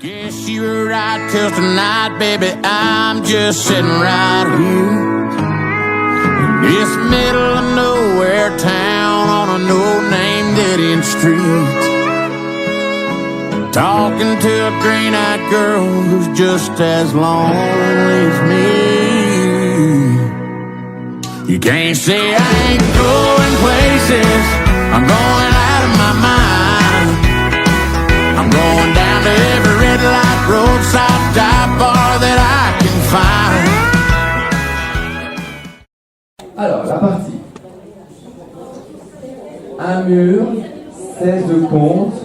Guess you were right, 'cause tonight, baby, I'm just sitting right here in this middle of nowhere town on a no-name dead-end street, talking to a green-eyed girl who's just as lonely as me. You can't say I ain't going places, I'm going out of my mind. I'm going down to every red light roadside dive bar that I can find. Alors, la partie. Un mur, 16 comptes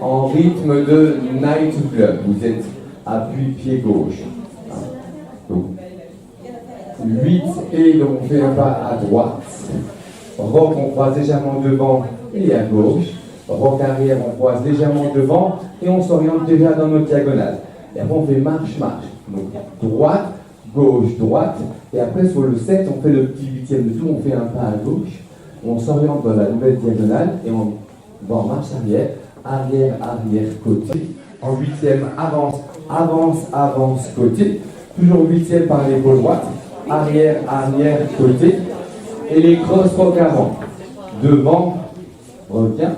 en rythme de night club. Vous êtes appui pied gauche. Donc, 8 et donc on fait un pas à droite. Rock, on croise légèrement devant et à gauche. Rock arrière, on croise légèrement devant et on s'oriente déjà dans notre diagonale. Et après on fait marche-marche. Donc droite, gauche, droite. Et après sur le 7, on fait le petit huitième de tour, on fait un pas à gauche. On s'oriente dans la nouvelle diagonale et on va en marche arrière. Arrière, arrière, côté. En huitième, avance, avance, avance, côté. Toujours huitième par l'épaule droite. Arrière, arrière, côté. Et les cross rock avant. Devant, revient,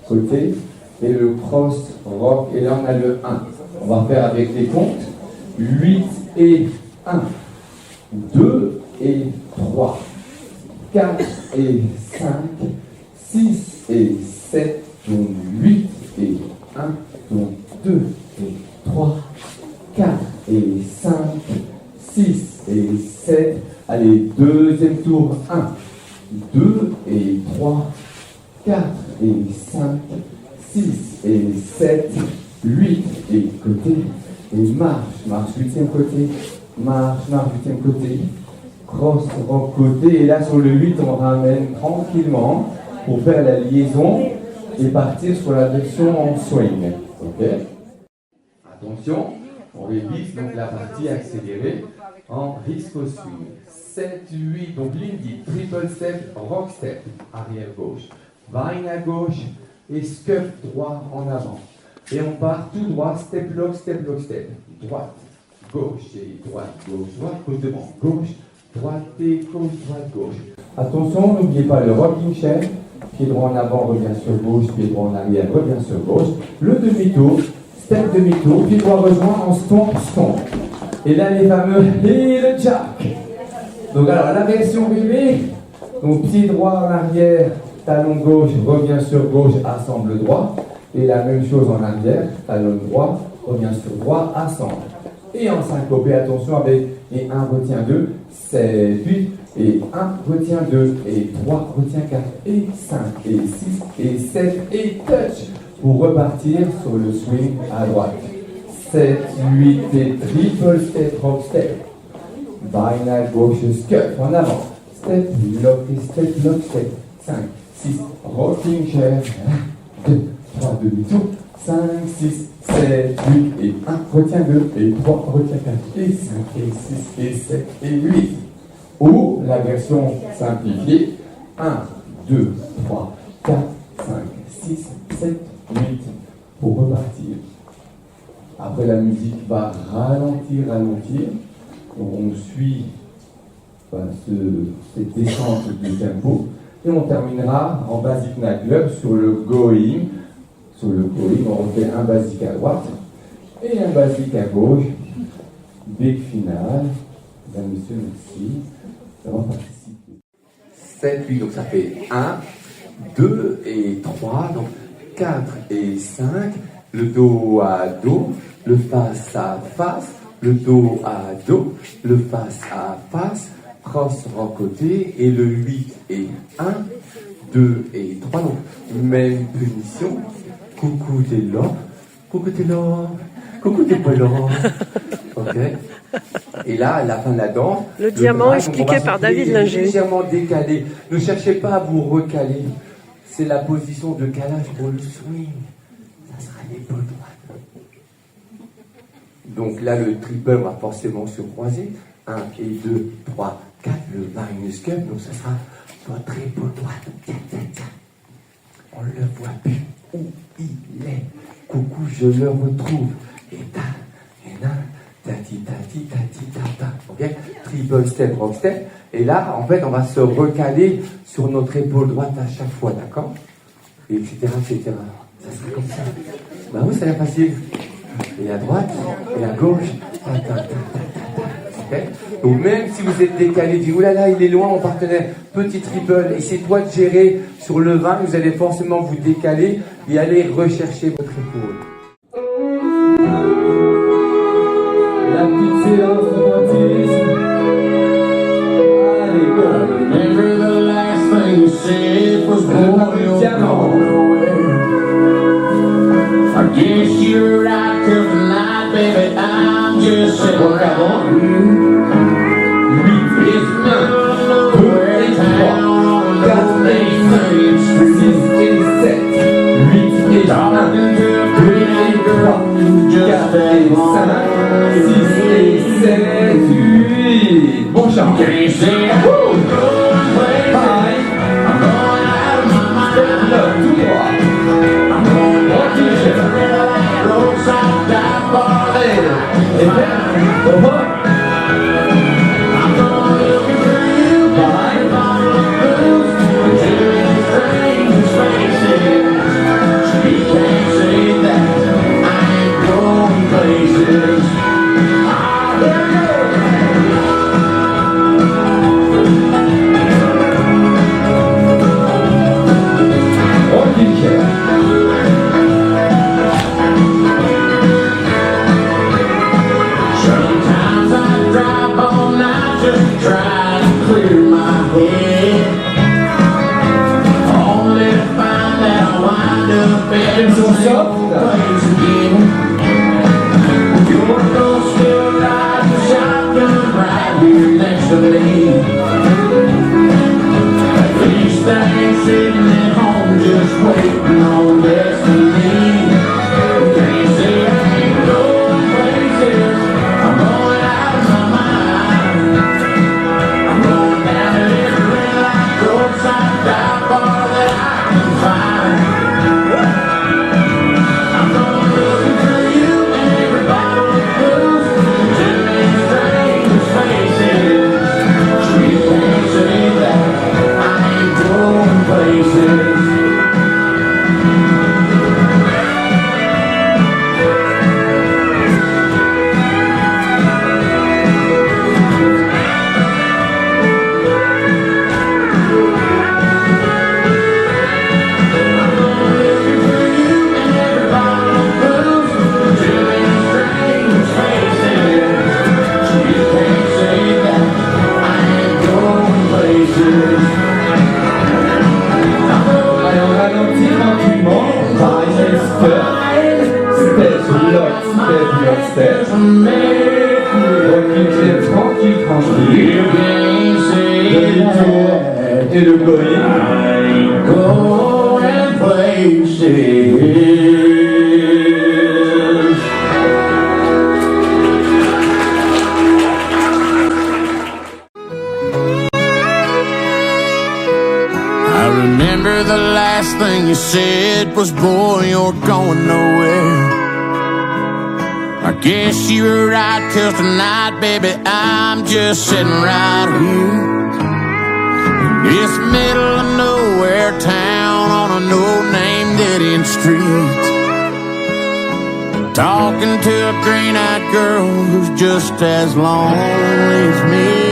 côté. Et le cross rock. Et là on a le 1. On va faire avec les comptes. 8 et 1. 2 et 3. 4 et 5. 6 et 7. Donc 8 et 1. Donc 2 et 3. 4 et 5. 6 et 7. Allez, deuxième tour. 1, 2 et 3. 4 et 5. 6 et 7. 8 et côté. Et marche, marche, huitième côté. Marche, marche, huitième côté. Cross, rock, côté. Et là, sur le 8, on ramène tranquillement pour faire la liaison et partir sur la version en swing. Ok? Attention, on révise donc la partie accélérée en risque au swing. 7, 8, donc lindy, triple step, rock step, arrière gauche. Vine à gauche et scuff droit en avant. Et on part tout droit, step lock, step lock, step. Droite, gauche et droite, gauche, droite, côte devant, gauche, droite et gauche, droite, gauche. Attention, n'oubliez pas le rocking chair. Pied droit en avant, revient sur gauche, pied droit en arrière, revient sur gauche. Le demi-tour, step demi-tour, pied droit rejoint en stomp, stomp. Et là, les fameux et le jack. Donc alors, la version rêvée, donc pied droit en arrière, talon gauche, revient sur gauche, assemble droit. Et la même chose en arrière, talon droit, revient sur droit, assemble. Et en syncopé, attention avec et 1 retient 2, 7, 8, et 1 retient 2, et 3 retient 4, et 5, et 6, et 7, et touch pour repartir sur le swing à droite. 7, 8 et triple step, rock step. Vine à gauche, scuff en avant. Step, lock et step, lock, step. 5, 6, rocking chair. 1, 2, 3, demi-tour. 5, 6, 7, 8 et 1, retient 2, et 3, retient 4, et 5, et 6, et 7, et 8. Ou la version simplifiée. 1, 2, 3, 4, 5, 6, 7, 8 pour repartir. Après, la musique va ralentir, ralentir. On suit cette descente du tempo. Et on terminera en basic night club sur le Goin. Sur le Goin, on refait un basique à droite et un basique à gauche. Big finale. Mesdames, messieurs, merci d'avoir participé. 7, 8, donc ça fait 1, 2 et 3, donc 4 et 5. Le dos à dos, le face à face, le dos à dos, le face à face, cross rock côté, et le 8 et 1, 2 et 3, donc même punition. Coucou t'es là, coucou t'es là, coucou t'es pas là. Ok. Et là, à la fin de la danse, le diamant bras, expliqué par David Linger. Légèrement décalé. Ne cherchez pas à vous recaler. C'est la position de calage pour le swing. Ça sera l'épaule droite. Donc là, le triple va forcément se croiser. 1 et 2, 3, 4, le vine scuff. Donc ça sera votre épaule droite. On le voit plus. Où il est. Coucou, je le retrouve. et ta, et na, tati, tati, tati, tata. Ok? Triple step, rock step. Et là, en fait, on va se recaler sur notre épaule droite à chaque fois, d'accord? Et etc., etc. Ça serait comme ça. Bah oui, ça a l'air facile. Et à droite, et à gauche. Ta, ta, ta, ta, ta, ta. Okay? Donc même si vous êtes décalé, dit oulala, il est loin mon partenaire, petit triple, essayez-toi de gérer sur le 20, vous allez forcément vous décaler et aller rechercher votre épaule. La petite séance de romantisme. Allez, go. Remember the last thing you said was boy, you're going nowhere. I guess you're right, 'cause tonight, baby, I'm just sitting right here. It's middle of nowhere town on the main street. Talking to a pretty girl who's just as long as Bon chant. Can't say I'm going places. I'm going out of my mind. Tout droit. I'm going down to the roadside dive bar there. Et bien, on va. I'm going looking for you. Buy a bottle of booze. Until it's strange faces. You can't say that I ain't going places. Sometimes I drive all night just to try to clear my head. Only to find that I wind up in the same place again. Your ghost still rides the shotgun right here next to me. At least I ain't sitting at home just waiting on destiny. Can't say I ain't going places. I'm going out of my mind. I'm going down to every red light roadside dive bar that I can find. I'm going looking for you and every bottle of booze. Too many strange faces. You can't say that I ain't going places. Allez, on ralentit tranquillement. Pareil, step, lock, step. Rocking chair, tranquille. Demi-tour et le Goin. Going places. I remember the last thing you said was, boy, you're going nowhere. I guess you were right, 'cause tonight, baby, I'm just sitting right here. In this middle of nowhere town on a no-name dead-end street. Talking to a green-eyed girl who's just as lonely as me.